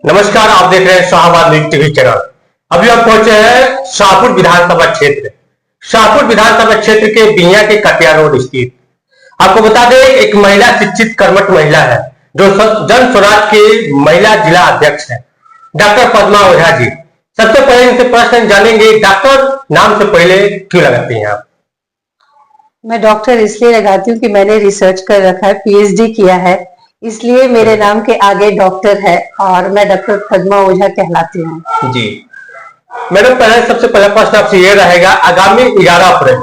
नमस्कार, आप देख रहे हैं शाहबाद न्यूज टीवी चैनल। अभी हम पहुंचे हैं शाहपुर विधानसभा क्षेत्र। शाहपुर विधानसभा क्षेत्र के बिहिया के कटिया रोड स्थित। आपको बता दें, एक महिला शिक्षित कर्मठ महिला है जो जन स्वराज की महिला जिला अध्यक्ष है, डॉक्टर पद्मा ओझा जी। सबसे पहले इनसे प्रश्न जानेंगे, डॉक्टर नाम से पहले क्यों लगाती हैं आप? मैं डॉक्टर इसलिए लगाती हूँ कि मैंने रिसर्च कर रखा है, पीएचडी किया है, इसलिए मेरे नाम के आगे डॉक्टर है और मैं डॉक्टर पद्मा ओझा कहलाती हूँ। जी मैडम, सबसे पहला प्रश्न आपसे ये रहेगा, आगामी 11 अप्रैल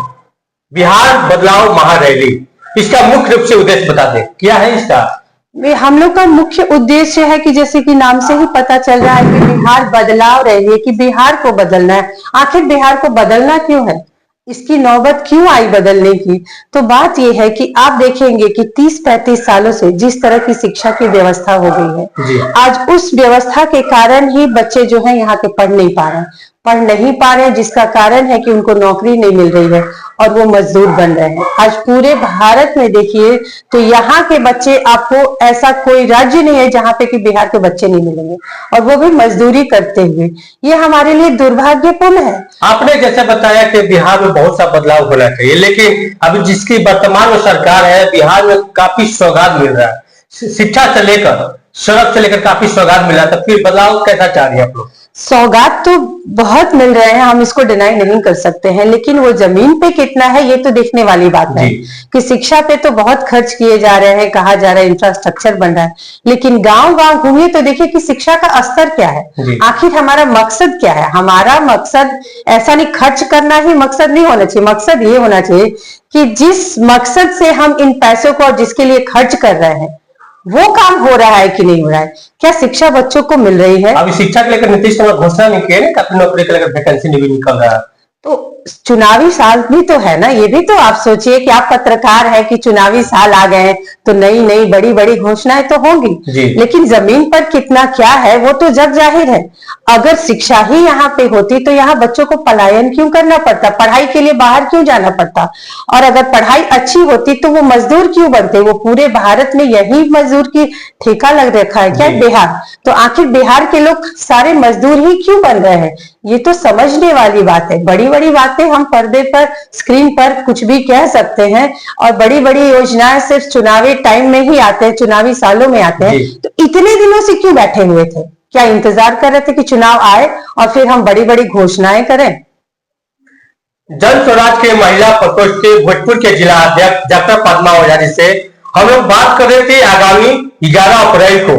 बिहार बदलाव महारैली, इसका मुख्य रूप से उद्देश्य बता दें, क्या है इसका? हम लोग का मुख्य उद्देश्य है कि जैसे कि नाम से ही पता चल रहा है कि बिहार बदलाव रैली है, कि बिहार को बदलना है। आखिर बिहार को बदलना क्यों है, इसकी नौबत क्यों आई बदलने की? तो बात यह है कि आप देखेंगे कि 30-35 सालों से जिस तरह की शिक्षा की व्यवस्था हो गई है, आज उस व्यवस्था के कारण ही बच्चे जो है यहाँ के पढ़ नहीं पा रहे हैं, जिसका कारण है कि उनको नौकरी नहीं मिल रही है और वो मजदूर बन रहे हैं। आज पूरे भारत में देखिए तो यहाँ के बच्चे, आपको ऐसा कोई राज्य नहीं है जहाँ पे कि बिहार के बच्चे नहीं मिलेंगे, और वो भी मजदूरी करते हुए। ये हमारे लिए दुर्भाग्यपूर्ण है। आपने जैसे बताया कि बिहार में बहुत सा बदलाव होना चाहिए, लेकिन अभी जिसकी वर्तमान में सरकार है, बिहार में काफी सौगात मिल रहा है, शिक्षा से लेकर सड़क से लेकर काफी सौगात मिल रहा है, तो फिर बदलाव कैसा चाह रही है आप लोग? सौगात तो बहुत मिल रहे हैं, हम इसको डिनाई नहीं कर सकते हैं, लेकिन वो जमीन पे कितना है ये तो देखने वाली बात है। कि शिक्षा पे तो बहुत खर्च किए जा रहे हैं, कहा जा रहा है इंफ्रास्ट्रक्चर बन रहा है, लेकिन गांव गांव घूमिए तो देखिए कि शिक्षा का स्तर क्या है। आखिर हमारा मकसद क्या है? हमारा मकसद ऐसा नहीं, खर्च करना ही मकसद नहीं होना चाहिए। मकसद ये होना चाहिए कि जिस मकसद से हम इन पैसों को और जिसके लिए खर्च कर रहे हैं वो काम हो रहा है कि नहीं हो रहा है। क्या शिक्षा बच्चों को मिल रही है? अभी शिक्षा को लेकर नीतीश कुमार घोषणा नहीं किए ना, काफी नौकरी को लेकर वैकेंसी नहीं भी निकल रहा है। तो चुनावी साल भी तो है ना, ये भी तो आप सोचिए कि आप पत्रकार है कि चुनावी साल आ गए तो नई नई बड़ी बड़ी घोषणाएं तो होंगी, लेकिन जमीन पर कितना क्या है वो तो जग जाहिर है। अगर शिक्षा ही यहाँ पे होती तो यहाँ बच्चों को पलायन क्यों करना पड़ता, पढ़ाई के लिए बाहर क्यों जाना पड़ता? और अगर पढ़ाई अच्छी होती तो वो मजदूर क्यों बनते? वो पूरे भारत में यही मजदूर की ठेका लग रखा है क्या, बिहार? तो आखिर बिहार के लोग सारे मजदूर ही क्यों बन रहे हैं? ये तो समझने वाली बात है। बड़ी बड़ी बातें हम पर्दे पर, स्क्रीन पर कुछ भी कह सकते हैं, और बड़ी बड़ी योजनाएं सिर्फ चुनावी टाइम में ही आते हैं, चुनावी सालों में आते हैं। तो इतने दिनों से क्यों बैठे हुए थे? क्या इंतजार कर रहे थे कि चुनाव आए और फिर हम बड़ी बड़ी घोषणाएं करें? जन स्वराज के महिला प्रकोष्ठ के भोजपुर के जिला अध्यक्ष डॉक्टर पद्मा ओझा जी से हम लोग बात कर रहे थे। आगामी 11 अप्रैल को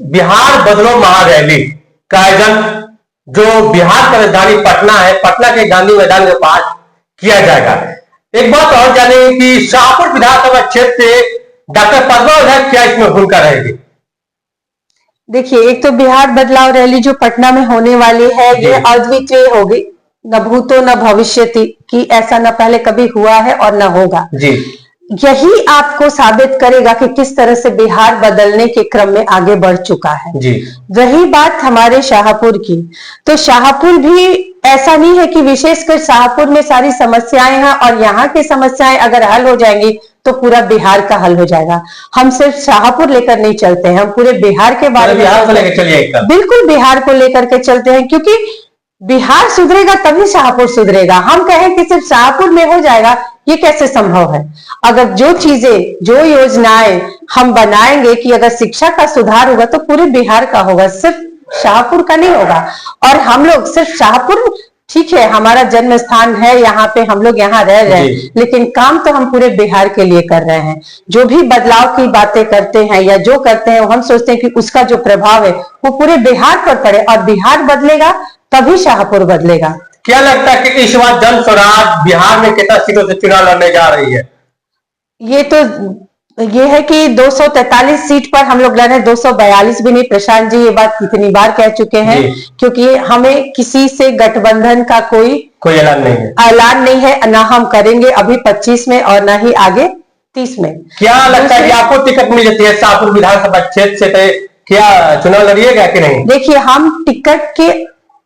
बिहार बदलो महारैली का आयोजन जो बिहार की राजधानी पटना है, पटना के गांधी मैदान के पास किया जाएगा। एक बात और जाने कि शाहपुर विधानसभा क्षेत्र से डॉक्टर पद्मा ओझा क्या इसमें भूमिका रहेगी? देखिए, एक तो बिहार बदलाव रैली जो पटना में होने वाली है, ये अद्वितीय होगी, न भूतो न भविष्यति, कि ऐसा न पहले कभी हुआ है और न होगा। यही आपको साबित करेगा कि किस तरह से बिहार बदलने के क्रम में आगे बढ़ चुका है। वही बात हमारे शाहपुर की, तो शाहपुर भी ऐसा नहीं है कि विशेषकर शाहपुर में सारी समस्याएं हैं और यहाँ की समस्याएं अगर हल हो जाएंगी तो पूरा बिहार का हल हो जाएगा। हम सिर्फ शाहपुर लेकर नहीं चलते हैं, हम पूरे बिहार के बारे में बिल्कुल बिहार को लेकर के चलते हैं, क्योंकि बिहार सुधरेगा तभी शाहपुर सुधरेगा। हम कहें कि सिर्फ शाहपुर में हो जाएगा, ये कैसे संभव है? अगर जो चीजें, जो योजनाएं हम बनाएंगे कि अगर शिक्षा का सुधार होगा तो पूरे बिहार का होगा, सिर्फ शाहपुर का नहीं होगा। और हम लोग सिर्फ शाहपुर, ठीक है हमारा जन्म स्थान है, यहाँ पे हम लोग यहाँ रह रहे हैं, लेकिन काम तो हम पूरे बिहार के लिए कर रहे हैं। जो भी बदलाव की बातें करते हैं या जो करते हैं, हम सोचते हैं कि उसका जो प्रभाव है वो पूरे बिहार पर पड़े, और बिहार बदलेगा तभी शाहपुर बदलेगा। क्या लगता है कि इस बार जन स्वराज बिहार में कितना सीटों से चुनाव लड़ने जा रही है? ये है कि 243 सीट पर हम लोग लड़ रहे हैं, 242 भी नहीं। प्रशांत जी ये बात कितनी बार कह चुके हैं, क्योंकि हमें किसी से गठबंधन का कोई ऐलान नहीं है, ना हम करेंगे अभी 25 में और ना ही आगे 30 में। क्या लगता है कि आपको टिकट मिल जाती है शाहपुर विधानसभा क्षेत्र से, क्या चुनाव लड़िएगा कि नहीं? देखिए, हम टिकट के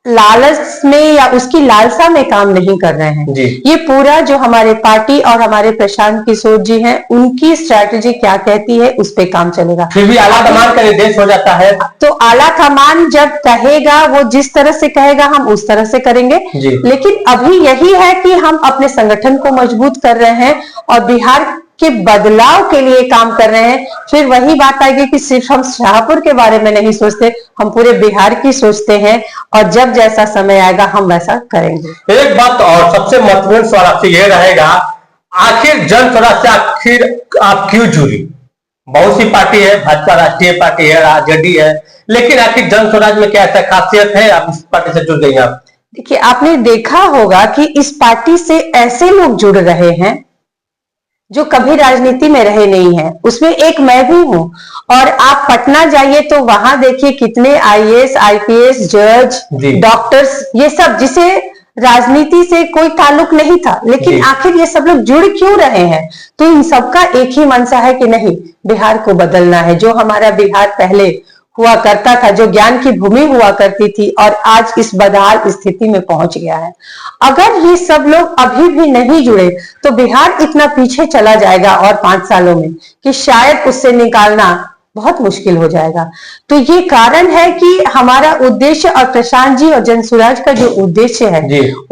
लालच में या उसकी लालसा में काम नहीं कर रहे हैं। ये पूरा जो हमारे पार्टी और हमारे प्रशांत किशोर जी हैं, उनकी स्ट्रैटेजी क्या कहती है उस पे काम चलेगा। फिर भी आला कमान का निर्देश हो जाता है, तो आला कमान जब कहेगा, वो जिस तरह से कहेगा हम उस तरह से करेंगे। लेकिन अभी यही है कि हम अपने संगठन को मजबूत कर रहे हैं और बिहार के बदलाव के लिए काम कर रहे हैं। फिर वही बात आएगी कि सिर्फ हम शाहपुर के बारे में नहीं सोचते, हम पूरे बिहार की सोचते हैं और जब जैसा समय आएगा हम वैसा करेंगे। एक बात और सबसे महत्वपूर्ण सवाल आपसे यह रहेगा, आखिर जन स्वराज से आखिर आप क्यों जुड़ी? बहुत सी पार्टी है, भाजपा राष्ट्रीय पार्टी है, आरजेडी है, लेकिन आखिर जन स्वराज में क्या ऐसा खासियत है आप इस पार्टी से जुड़ गई? आप देखिए, आपने देखा होगा कि इस पार्टी से ऐसे लोग जुड़ रहे हैं जो कभी राजनीति में रहे नहीं है, उसमें एक मैं भी हूं। और आप पटना जाइए तो वहां देखिए कितने आईएएस, आईपीएस, जज, डॉक्टर्स, ये सब जिसे राजनीति से कोई ताल्लुक नहीं था, लेकिन आखिर ये सब लोग जुड़ क्यों रहे हैं? तो इन सबका एक ही मंशा है कि नहीं, बिहार को बदलना है। जो हमारा बिहार पहले हुआ करता था, जो ज्ञान की भूमि हुआ करती थी, और आज इस बदहाल स्थिति में पहुंच गया है। अगर ये सब लोग अभी भी नहीं जुड़े तो बिहार इतना पीछे चला जाएगा और 5 सालों में कि शायद उससे निकालना बहुत मुश्किल हो जाएगा। तो ये कारण है कि हमारा उद्देश्य और प्रशांत जी और जनसुराज का जो उद्देश्य है,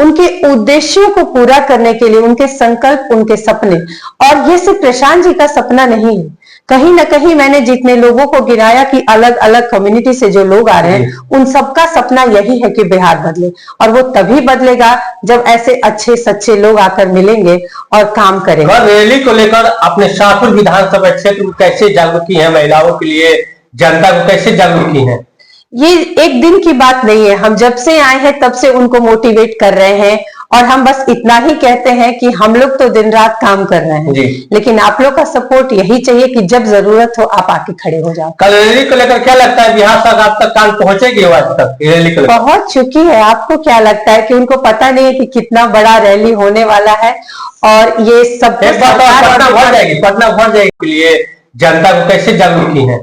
उनके उद्देश्यों को पूरा करने के लिए, उनके संकल्प, उनके सपने, और ये सिर्फ प्रशांत जी का सपना नहीं है। कहीं ना कहीं मैंने जितने लोगों को गिराया कि अलग अलग कम्युनिटी से जो लोग आ रहे हैं, उन सबका सपना यही है कि बिहार बदले, और वो तभी बदलेगा जब ऐसे अच्छे सच्चे लोग आकर मिलेंगे और काम करेंगे। रैली को लेकर अपने शाहपुर विधानसभा क्षेत्र को कैसे जागरूक की है, महिलाओं के लिए, जनता को कैसे जागरूक की है? ये एक दिन की बात नहीं है, हम जब से आए हैं तब से उनको मोटिवेट कर रहे हैं, और हम बस इतना ही कहते हैं कि हम लोग तो दिन रात काम कर रहे हैं, लेकिन आप लोग का सपोर्ट यही चाहिए कि जब जरूरत हो आप आके खड़े हो जाओ। कल रैली को लेकर क्या लगता है, बिहार सरकार तक काम पहुंचेगी? आज तक रैली को पहुंच चुकी है। आपको क्या लगता है कि उनको पता नहीं है कि कितना बड़ा रैली होने वाला है? और ये सब पटना भर जाएगी, पटना भर जाएगी के लिए जनता को कैसे जागरूक की है?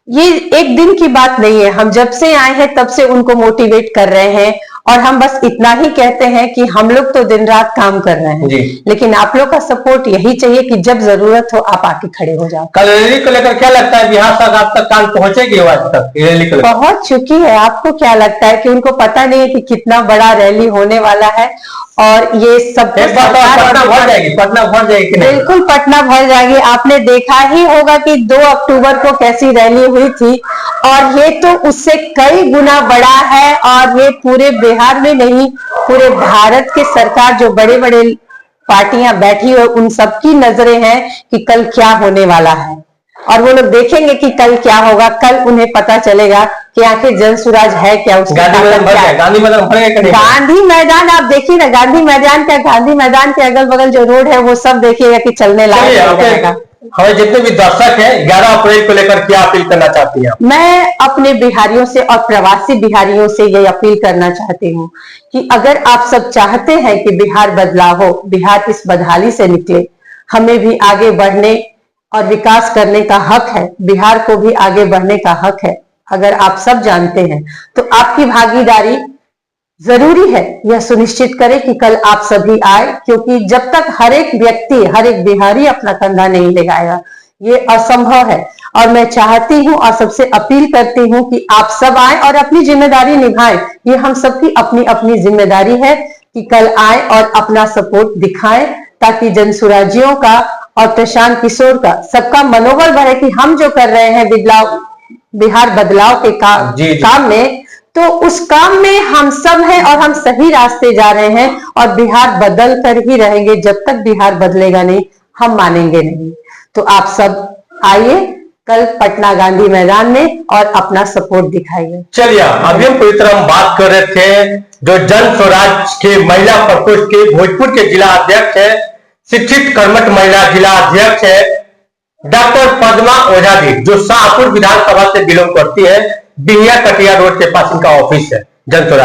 ये एक दिन की बात नहीं है, हम जब से आए हैं तब से उनको मोटिवेट कर रहे हैं, और हम बस इतना ही कहते हैं कि हम लोग तो दिन रात काम कर रहे हैं, लेकिन आप लोग का सपोर्ट यही चाहिए कि जब जरूरत हो आप आके खड़े हो जाओ। कल रैली को लेकर क्या लगता है, बिहार सरकार तक काम पहुंचेगी? आज तक रैली को पहुंच चुकी है। आपको क्या लगता है कि उनको पता नहीं है कि कितना बड़ा रैली होने वाला है? और ये सब पटना भर जाएगी, पटना भर जाएगी। बिल्कुल पटना भर जाएगी। आपने देखा ही होगा कि 2 अक्टूबर को कैसी रैली हुई थी, और ये तो उससे कई गुना बड़ा है। और ये पूरे बिहार में नहीं, पूरे भारत के सरकार जो बड़े बड़े पार्टियां बैठी हो, उन सबकी नजरें हैं कि कल क्या होने वाला है, और वो लोग देखेंगे कि कल क्या होगा। कल उन्हें पता चलेगा कि आखिर जनसुराज है क्या, उसका गांधी मैदान आप देखिए ना, गांधी मैदान के अगल बगल जो रोड है वो सब देखिएगा कि चलने लायक हो जाएगा। हमें जितने भी दर्शक हैं 11 अप्रैल को लेकर क्या अपील करना चाहती हैं? मैं अपने बिहारियों से और प्रवासी बिहारियों से ये अपील करना चाहती हूँ कि अगर आप सब चाहते हैं कि बिहार बदलाव हो, बिहार इस बदहाली से निकले, हमें भी आगे बढ़ने और विकास करने का हक है, बिहार को भी आगे बढ़ने का हक है। अगर आप सब जानते हैं तो आपकी भागीदारी जरूरी है। यह सुनिश्चित करें कि कल आप सभी आए, क्योंकि जब तक हर एक व्यक्ति, हर एक बिहारी अपना कंधा नहीं लगाएगा, ये असंभव है। और मैं चाहती हूं और सबसे अपील करती हूं कि आप सब आए और अपनी जिम्मेदारी निभाएं। ये हम सबकी अपनी अपनी जिम्मेदारी है कि कल आए और अपना सपोर्ट दिखाएं, ताकि जनसुराजियों का और प्रशांत किशोर का सबका मनोबल बढ़े कि हम जो कर रहे हैं बिहार बदलाव के काम में, तो उस काम में हम सब हैं और हम सही रास्ते जा रहे हैं, और बिहार बदल कर ही रहेंगे। जब तक बिहार बदलेगा नहीं, हम मानेंगे नहीं। तो आप सब आइए कल पटना गांधी मैदान में और अपना सपोर्ट दिखाइए। चलिए, अभी हम पूरी तरह बात कर रहे थे जो जन स्वराज के महिला प्रकोष्ठ के भोजपुर के जिला अध्यक्ष है, शिक्षित कर्मठ महिला जिला अध्यक्ष है डॉक्टर पद्मा ओझा जी, जो शाहपुर विधानसभा से बिलोंग करती है। बिहिया कटिया रोड के पास इनका ऑफिस है जन स्वराज।